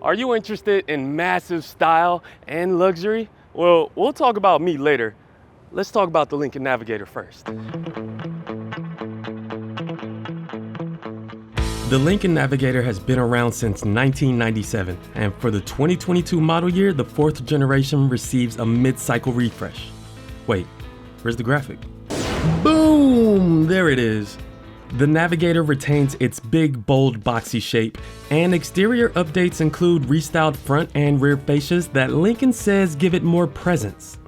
Are you interested in massive style and luxury? Well, we'll talk about me later. Let's talk about the Lincoln Navigator first. The Lincoln Navigator has been around since 1997, and for the 2022 model year, the 4th generation receives a mid-cycle refresh. Wait, where's the graphic? Boom! There it is. The Navigator retains its big, bold, boxy shape, and exterior updates include restyled front and rear fascias that Lincoln says give it more presence.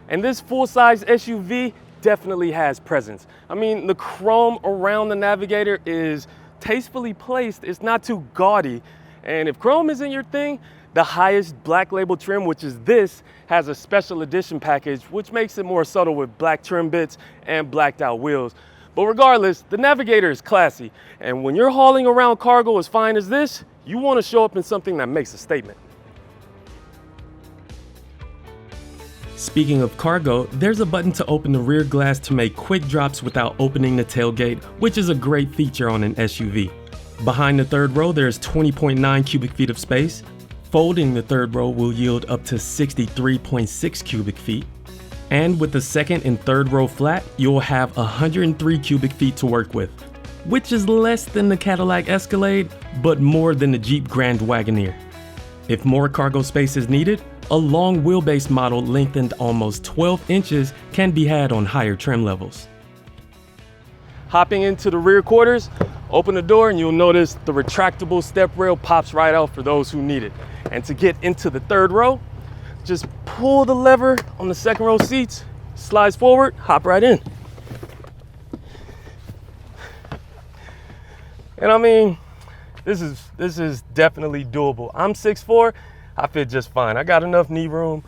And this full-size SUV definitely has presence. I mean, the chrome around the Navigator is tastefully placed. It's not too gaudy. And if chrome isn't your thing, the highest black label trim, which is this, has a special edition package, which makes it more subtle with black trim bits and blacked out wheels. But regardless, the Navigator is classy. And when you're hauling around cargo as fine as this, you want to show up in something that makes a statement. Speaking of cargo, there's a button to open the rear glass to make quick drops without opening the tailgate, which is a great feature on an SUV. Behind the third row, there's 20.9 cubic feet of space. Folding the third row will yield up to 63.6 cubic feet. And with the second and third row flat, you'll have 103 cubic feet to work with, which is less than the Cadillac Escalade, but more than the Jeep Grand Wagoneer. If more cargo space is needed, a long wheelbase model lengthened almost 12 inches can be had on higher trim levels. Hopping into the rear quarters, open the door and you'll notice the retractable step rail pops right out for those who need it. And to get into the third row, just pull the lever on the second row seats, slides forward, hop right in. And I mean, this is definitely doable. I'm 6'4", I fit just fine. I got enough knee room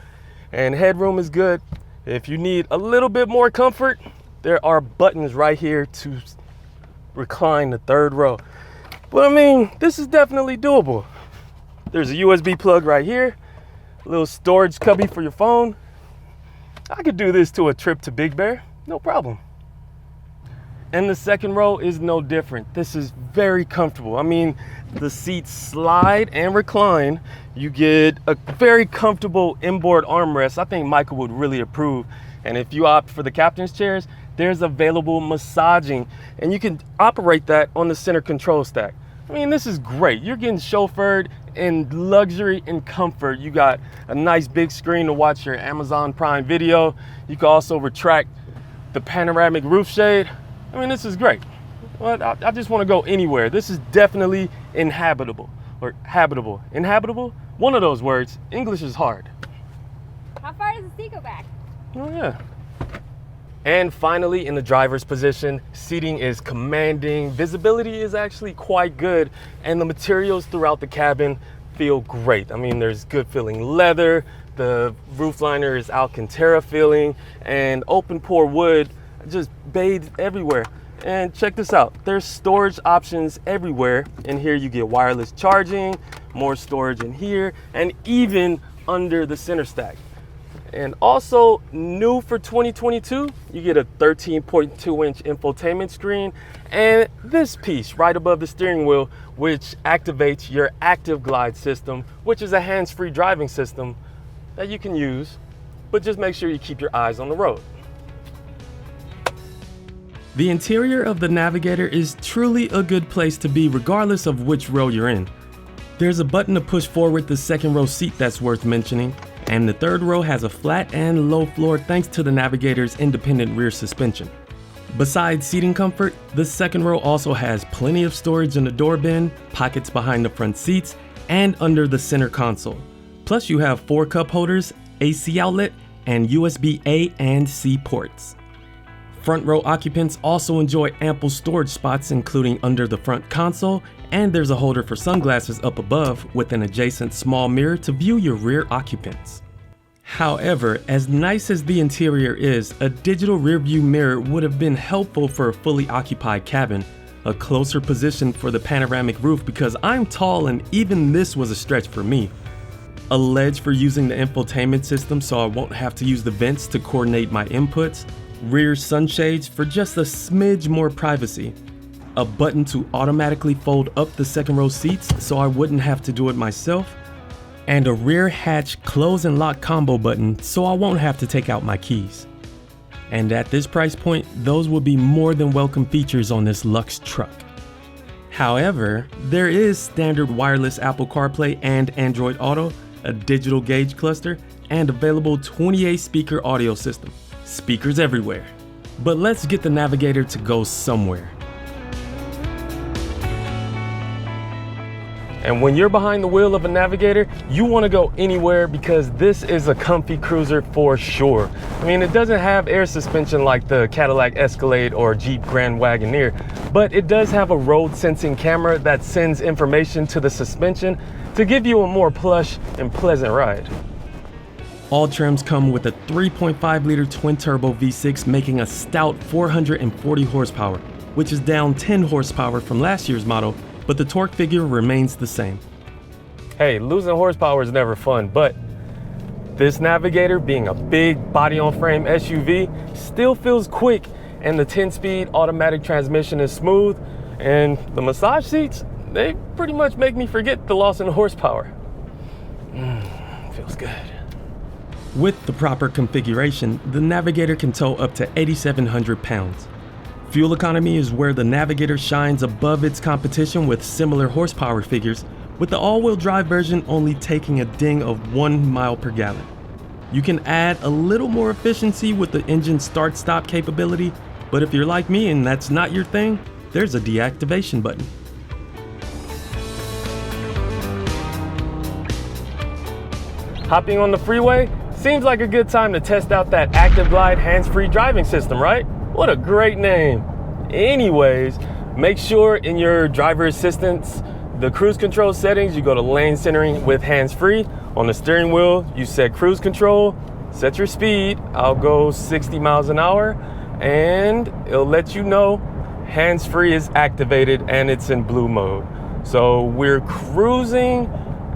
and headroom is good. If you need a little bit more comfort, there are buttons right here to recline the third row. But I mean, this is definitely doable. There's a USB plug right here, a little storage cubby for your phone. I could do this to a trip to Big Bear, no problem. And the second row is no different. This is very comfortable. I mean, the seats slide and recline. You get a very comfortable inboard armrest. I think Michael would really approve. And if you opt for the captain's chairs, there's available massaging, and you can operate that on the center control stack. I mean, this is great. You're getting chauffeured in luxury and comfort. You got a nice big screen to watch your Amazon Prime Video. You can also retract the panoramic roof shade. I mean, this is great. But I just want to go anywhere. This is definitely inhabitable, or habitable. Inhabitable? One of those words. English is hard. How far does the seat go back? Oh yeah. And finally, in the driver's position, seating is commanding, visibility is actually quite good, and the materials throughout the cabin feel great. I mean, there's good feeling leather, the roof liner is Alcantara feeling, and open pore wood just bathed everywhere. And check this out, there's storage options everywhere. In here you get wireless charging, more storage in here, and even under the center stack. And also new for 2022, you get a 13.2-inch infotainment screen and this piece right above the steering wheel, which activates your Active Glide system, which is a hands-free driving system that you can use, but just make sure you keep your eyes on the road. The interior of the Navigator is truly a good place to be regardless of which row you're in. There's a button to push forward the second row seat that's worth mentioning, and the third row has a flat and low floor thanks to the Navigator's independent rear suspension. Besides seating comfort, the second row also has plenty of storage in the door bin, pockets behind the front seats, and under the center console. Plus you have 4 cup holders, AC outlet, and USB A and C ports. Front row occupants also enjoy ample storage spots, including under the front console, and there's a holder for sunglasses up above with an adjacent small mirror to view your rear occupants. However, as nice as the interior is, a digital rear view mirror would have been helpful for a fully occupied cabin, a closer position for the panoramic roof because I'm tall and even this was a stretch for me. A ledge for using the infotainment system so I won't have to use the vents to coordinate my inputs, rear sunshades for just a smidge more privacy. a button to automatically fold up the second row seats so I wouldn't have to do it myself, and a rear hatch close and lock combo button so I won't have to take out my keys. And at this price point, those would be more than welcome features on this luxe truck. However, there is standard wireless Apple CarPlay and Android Auto, a digital gauge cluster, and available 28 speaker audio system. Speakers everywhere. But let's get the Navigator to go somewhere. And when you're behind the wheel of a Navigator, you want to go anywhere because this is a comfy cruiser for sure. I mean, it doesn't have air suspension like the Cadillac Escalade or Jeep Grand Wagoneer, but it does have a road sensing camera that sends information to the suspension to give you a more plush and pleasant ride. All trims come with a 3.5 liter twin turbo V6 making a stout 440 horsepower, which is down 10 horsepower from last year's model, but the torque figure remains the same. Hey, losing horsepower is never fun, but this Navigator, being a big body-on-frame SUV, still feels quick, and the 10-speed automatic transmission is smooth, and the massage seats, they pretty much make me forget the loss in horsepower. Feels good. With the proper configuration, the Navigator can tow up to 8,700 pounds. Fuel economy is where the Navigator shines above its competition with similar horsepower figures, with the all-wheel drive version only taking a ding of 1 mile per gallon. You can add a little more efficiency with the engine start-stop capability, but if you're like me and that's not your thing, there's a deactivation button. Hopping on the freeway seems like a good time to test out that Active Glide hands-free driving system, right? What a great name. Anyways, make sure in your driver assistance, the cruise control settings, you go to lane centering with hands-free. On the steering wheel, you set cruise control, set your speed. I'll go 60 miles an hour, and it'll let you know hands-free is activated and it's in blue mode. So we're cruising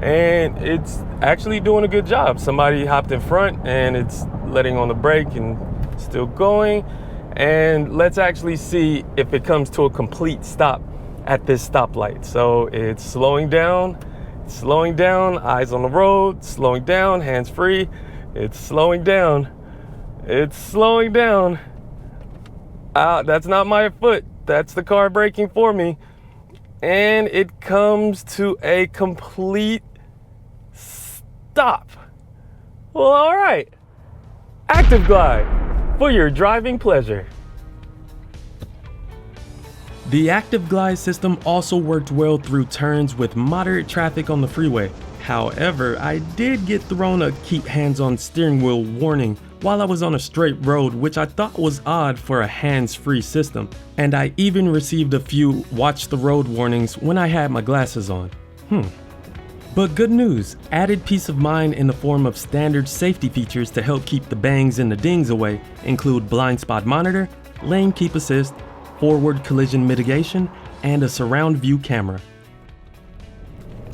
and it's actually doing a good job. Somebody hopped in front and it's letting on the brake and still going. And let's actually see if it comes to a complete stop at this stoplight. So it's slowing down, eyes on the road, slowing down, hands free. It's slowing down. That's not my foot. That's the car braking for me. And it comes to a complete stop. Well, all right. Active Glide for your driving pleasure. The Active Glide system also worked well through turns with moderate traffic on the freeway. However, I did get thrown a keep hands on steering wheel warning while I was on a straight road, which I thought was odd for a hands-free system. And I even received a few watch the road warnings when I had my glasses on. But good news, added peace of mind in the form of standard safety features to help keep the bangs and the dings away include blind spot monitor, lane keep assist, forward collision mitigation, and a surround view camera.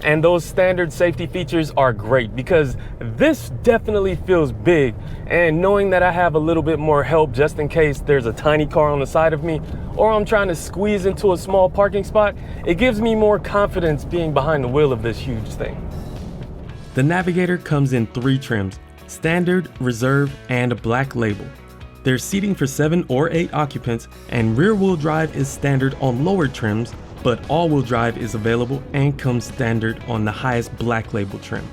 And those standard safety features are great because this definitely feels big, and knowing that I have a little bit more help just in case there's a tiny car on the side of me or I'm trying to squeeze into a small parking spot, it gives me more confidence being behind the wheel of this huge thing. The Navigator comes in 3 trims: standard, reserve, and black label. There's seating for 7 or 8 occupants, and rear-wheel drive is standard on lower trims, but all-wheel drive is available and comes standard on the highest black label trim.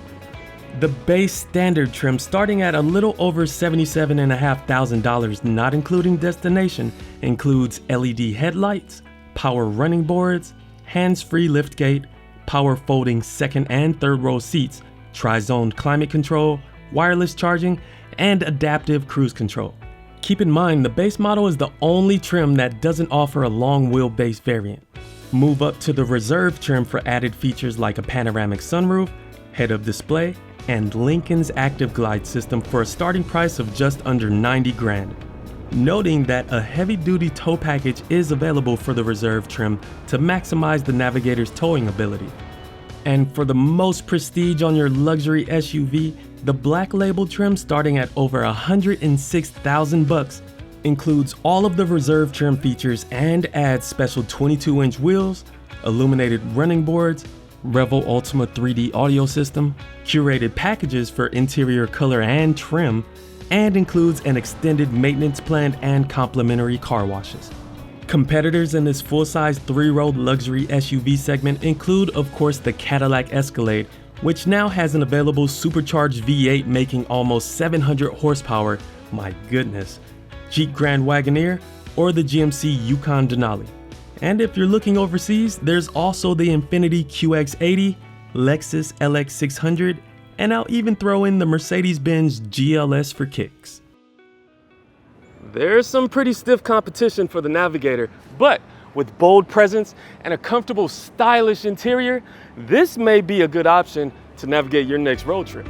The base standard trim, starting at a little over $77,500, not including destination, includes LED headlights, power running boards, hands-free liftgate, power folding second and third row seats, tri-zone climate control, wireless charging, and adaptive cruise control. Keep in mind, the base model is the only trim that doesn't offer a long wheelbase variant. Move up to the reserve trim for added features like a panoramic sunroof, head-up display, and Lincoln's Active Glide system for a starting price of just under $90,000. Noting that a heavy-duty tow package is available for the reserve trim to maximize the Navigator's towing ability. And for the most prestige on your luxury SUV, the black label trim starting at over $106,000 includes all of the reserve trim features and adds special 22-inch wheels, illuminated running boards, Revel Ultima 3D audio system, curated packages for interior color and trim, and includes an extended maintenance plan and complimentary car washes. Competitors in this full-size 3-row luxury SUV segment include, of course, the Cadillac Escalade, which now has an available supercharged V8 making almost 700 horsepower, my goodness, Jeep Grand Wagoneer, or the GMC Yukon Denali. And if you're looking overseas, there's also the Infiniti QX80, Lexus LX600, and I'll even throw in the Mercedes-Benz GLS for kicks. There's some pretty stiff competition for the Navigator, but with bold presence and a comfortable, stylish interior, this may be a good option to navigate your next road trip.